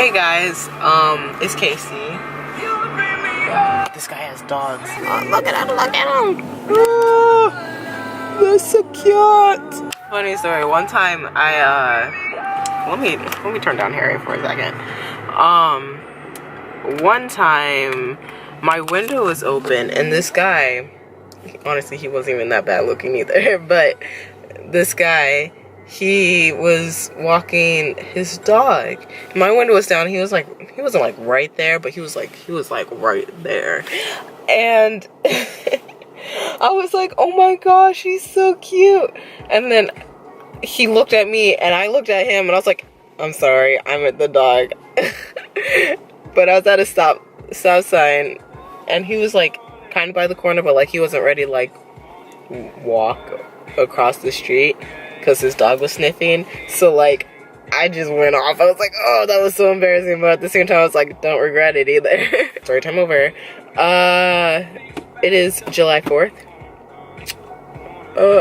Hey guys, it's Casey. This guy has dogs. Oh, look at him, look at him. Oh, they're so cute. Funny story, one time let me turn down Harry for a second. One time my window was open and this guy, honestly he wasn't even that bad looking either, but this guy, he was walking his dog. My window was down. He wasn't like right there, but he was like right there. And I was like, oh my gosh, he's so cute. And then he looked at me and I looked at him and I was like, I'm sorry, I meant the dog. But I was at a stop sign and he was like kind of by the corner, but like he wasn't ready to like walk across the street because his dog was sniffing. So like I just went off. I was like, oh, that was so embarrassing, but at the same time I was like, don't regret it either. Story time over. It is July 4th.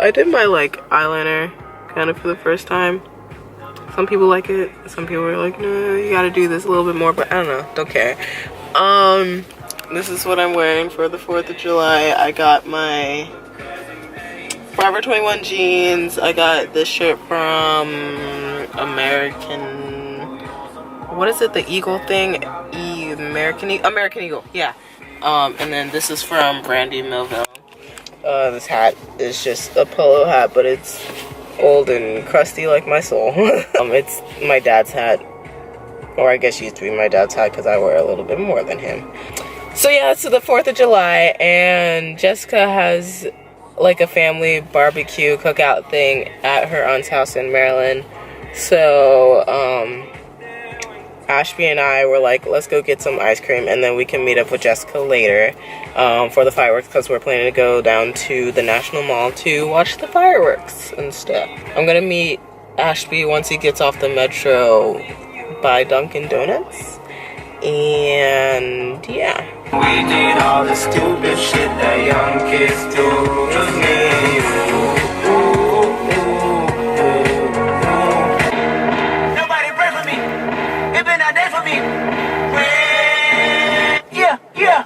I did my like eyeliner kind of for the first time. Some people like it, some people were like, no, you gotta do this a little bit more, but I don't know, don't care. This is what I'm wearing for the 4th of July. I got my Forever 21 jeans. I got this shirt from American, what is it, the Eagle thing? American Eagle, yeah. And then this is from Brandy Melville. This hat is just a polo hat, but it's old and crusty like my soul. It's my dad's hat, or I guess used to be my dad's hat because I wear a little bit more than him. So yeah, it's the 4th of July and Jessica has like a family barbecue cookout thing at her aunt's house in Maryland. So Ashby and I were like, let's go get some ice cream and then we can meet up with Jessica later for the fireworks, because we're planning to go down to the National Mall to watch the fireworks and stuff. I'm gonna meet Ashby once he gets off the metro by Dunkin' Donuts, and yeah. We did all the stupid shit that young kids do. Just me and you. Nobody pray for me. It been a day for me. Yeah, yeah.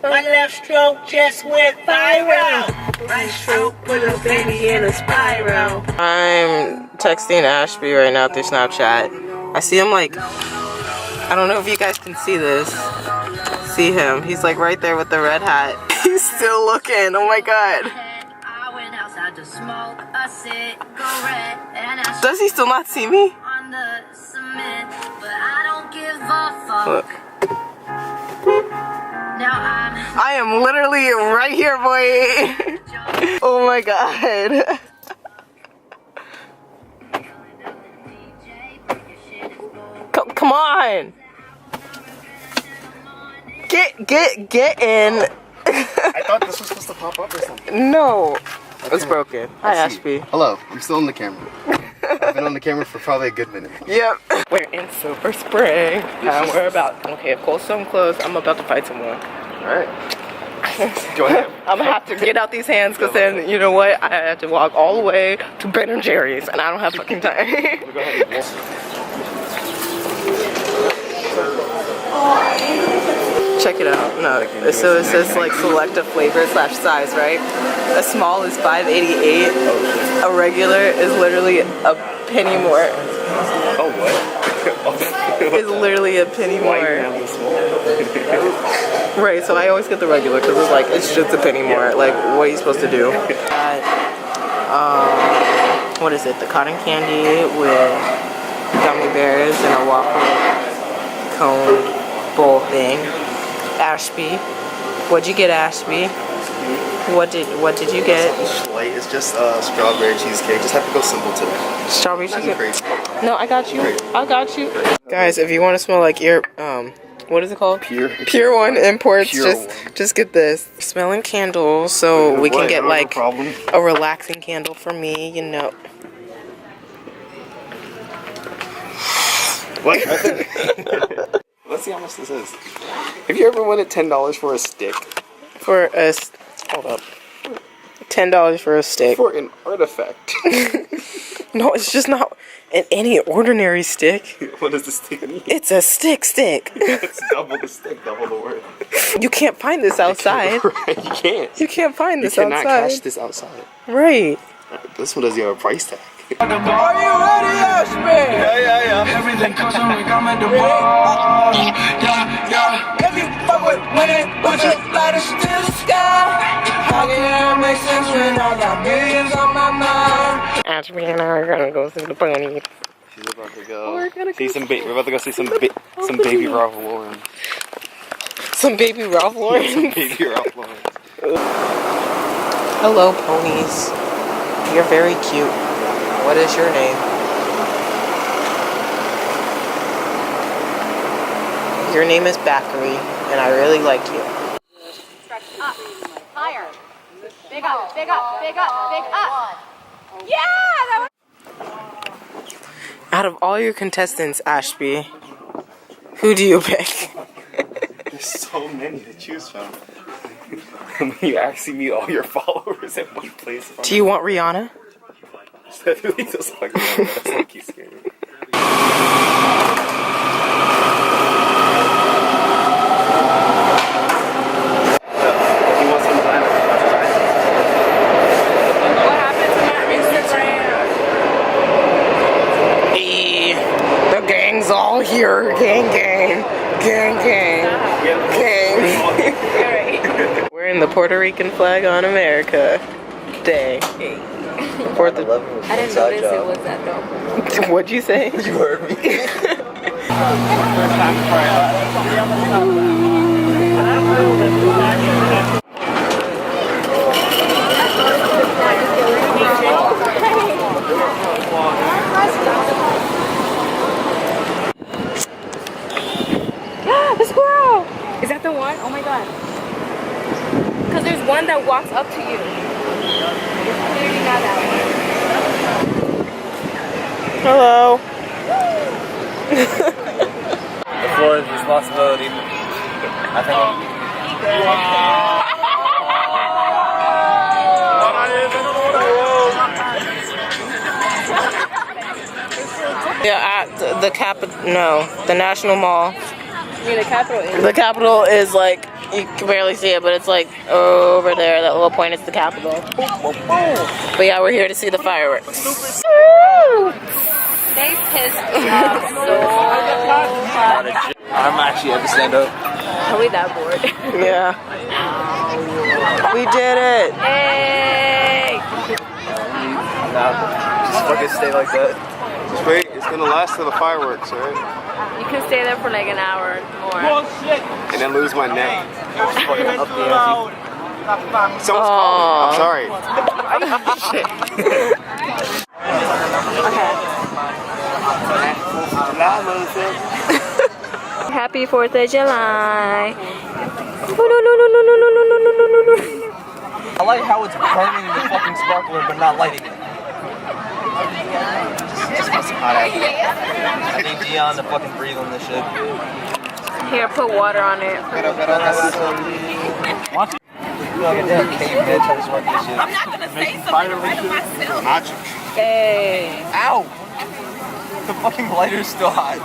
My left stroke just went viral. Right stroke put a baby in a spiral. I'm texting Ashby right now through Snapchat. I see him like, I don't know if you guys can see this. See him. He's like right there with the red hat. He's still looking. Oh my god. Does he still not see me? Look. I am literally right here, boy. Oh my god. Come on. Get in. I thought this was supposed to pop up or something. No. Okay. It's broken. Hi, Ashby. Hello. I'm still on the camera. I've been on the camera for probably a good minute. Yep. We're in Silver Spring. And we're about, okay, if Cold Stone closed, I'm about to fight someone. Alright. Go ahead. I'm gonna have to get out these hands because then, you know what? I have to walk all the way to Ben & Jerry's and I don't have fucking time. Go ahead. Check it out. No, so it says like select a flavor / size, right? A small is $5.88. A regular is literally a penny more. Oh, what? It's literally a penny more. Why you have this small? Right, so I always get the regular because it's like, it's just a penny more. Like, what are you supposed to do? What is it? The cotton candy with gummy bears and a waffle cone bowl thing. Ashby, what'd you get, Ashby? What did you get? Light. It's just strawberry cheesecake. Just have to go simple today. Strawberry cheesecake. Crazy. No, I got you. I got you. Guys, if you want to smell like your what is it called? Pure One Imports. Just get this. Smelling candles, so we can get like a relaxing candle for me, you know. What? Let's see how much this is. Have you ever wanted $10 for a stick? For a, hold up. $10 $10 for a stick. For an artifact. No, it's just not any ordinary stick. What does the stick mean? It's a stick. It's double the stick, double the word. You can't find this outside. Right, you can't. You can't find this outside. You cannot catch this outside. Right. This one doesn't have a price tag. Are you ready, Ashman? Yeah. Everything comes on like I'm at the ball. Yeah. If you fuck with winning, put your lighters to the sky. How can it make sense when I got billions on my mind? Ashby and I are gonna go through the pony. She's about to go. We're about to go see some baby Ralph Lauren. Some baby Ralph Lauren. Some baby Ralph Lauren. Hello, ponies. You're very cute. What is your name? Your name is Bakary, and I really like you. Up, higher. Big up, big up, big up, big up. Yeah, that was. Out of all your contestants, Ashby, who do you pick? There's so many to choose from. When you actually meet all your followers at one place. Do you want Rihanna? That really does look like Rihanna. That's like he's scary. What happened to my Instagram? Hey, the gang's all here. Gang. Wearing the Puerto Rican flag on America Day. For the I didn't notice it was that though. What'd you say? You heard me. The squirrel! Is that the one? Oh my god. Because there's one that walks up to you. It's clearly not that one. Hello. The floor is responsibility. I think. Yeah, at the National Mall. I mean, the capital is. The Capitol is like, you can barely see it, but it's like over there. That little point is the Capitol. But yeah, we're here to see the fireworks. They pissed me off so hard. I'm actually at the stand-up. Are we that bored? Yeah. We did it. Hey! Just fucking stay like that. Just wait, it's gonna last till the fireworks, alright? You can stay there for like an hour more. And then lose my neck. Just fucking up the ante. Someone's calling. I'm sorry. Happy 4th of July. I like how it's burning the fucking sparkler but not lighting it. Just makes it hot out here. I need Dion to fucking breathe on this shit. Here, put water on it. Watch it. I feel like a damn caveman trying to spark this shit. I'm not gonna say something about myself. Hey! Ow! The fucking lighter's still hot.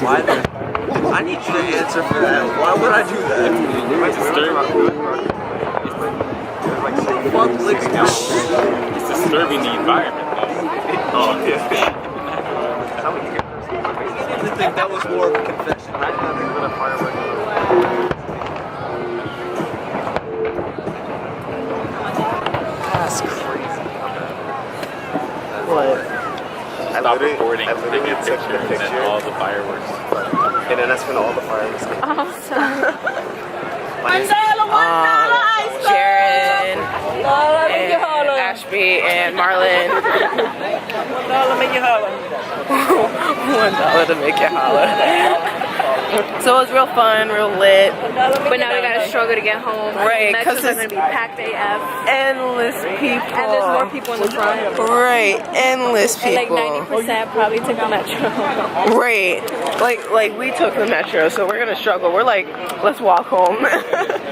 Why? I need you to answer for that. Why would I do that? It's disturbing the environment, though. Oh, yeah. I think that was more of a confession. Right now, they're gonna firework. That's crazy. What? Stop recording, take a picture, and then all the fireworks. And then that's when all the fireworks go. Awesome. Karen, and Ashby, and Marlon. $1 to make you holler. $1 to make you holler. So it was real fun, real lit. But now we gotta struggle to get home. Right, because because it's gonna be packed AF. Endless people. And there's more people in the front. Right, endless And like people. 90% probably took the metro. Right. Like we took the metro, so we're gonna struggle. We're like, let's walk home.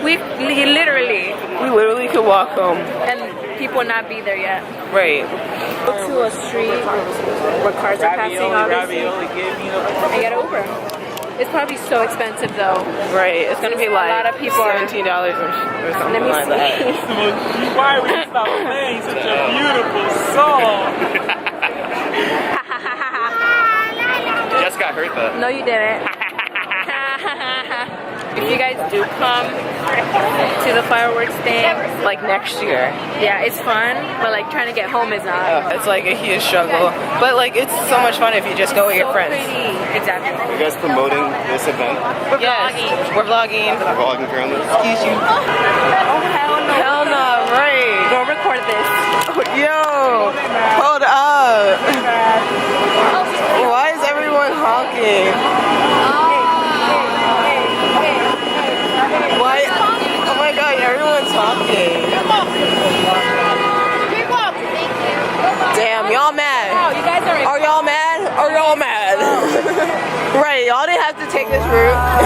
We literally, We literally could walk home. and people will not be there yet. Right. Go to a street where cars are passing, obviously, and get Uber. It's probably so expensive though. Right. It's gonna be like a lot of people are. $17 or Let something me like that. see. Why would you stop playing such a beautiful song? Jess got hurt though. No, you didn't. If you guys do come to the fireworks thing, Like next year. yeah, it's fun, but like trying to get home is not. It's like a huge struggle. But like it's so much fun if you just go with your So friends. pretty. Exactly. You guys promoting this event? Yes. We're vlogging. We're vlogging currently. Excuse you. Oh hell no. Hell no, right. Go record this. Yo, hold up. Why is everyone honking? Why? Oh my god, everyone's honking. Damn, y'all mad. Oh, you guys are. Are y'all mad? Are y'all mad? Right, y'all didn't have to take this route.